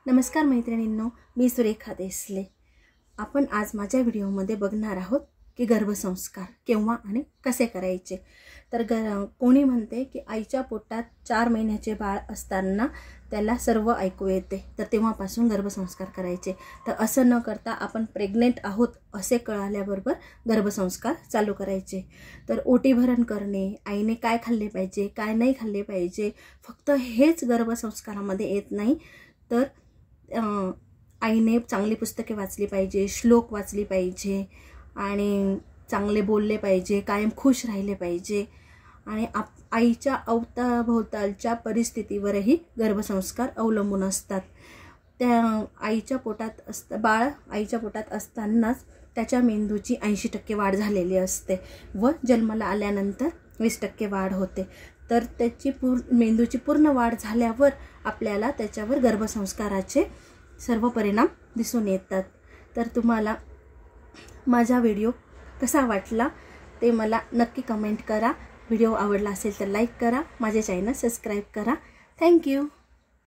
नमस्कार मैत्रिणींनो, मी सुरेखा देसले। आपण आज माझ्या व्हिडिओमध्ये बघणार आहोत की गर्भसंस्कार केव्हा आणि कसे करायचे। तर कोणी म्हणते की आईच्या पोटात 4 महिन्याचे बाळ असताना त्याला सर्व ऐकू येते, तर तेव्हापासून गर्भसंस्कार करायचे। तर असं न करता आपण प्रेग्नेंट आहोत असे कळाल्याबरोबर गर्भसंस्कार चालू करायचे। तर ओटी भरण करणे, आईने काय खाल्ले पाहिजे, काय नाही खाल्ले पाहिजे, फक्त हेच गर्भसंस्कारामध्ये येत नाही, तर आईने चांगली पुस्तके वाचली पाहिजे, श्लोक वाचली पाहिजे आणि चांगले बोलले पाहिजे, कायम खुश राहिले पाहिजे आणि आईच्या अवताभोवतालच्या परिस्थितीवरही गर्भसंस्कार अवलंबून असतात। त्या आईच्या पोटात बाळ आईच्या पोटात असतानाच त्याच्या मेंदूची 80% वाढ झालेली असते व जन्माला आल्यानंतर 20% वाढ होते। तर त्याची मेंदूची पूर्ण वाढ झाल्यावर आपल्याला त्याच्यावर गर्भसंस्काराचे सर्व परिणाम दिसून येतात। तर तुम्हाला माझा व्हिडिओ कसा वाटला ते मला नक्की कमेंट करा। व्हिडिओ आवडला असेल तर लाईक करा, माझे चॅनल सबस्क्राइब करा। Thank you.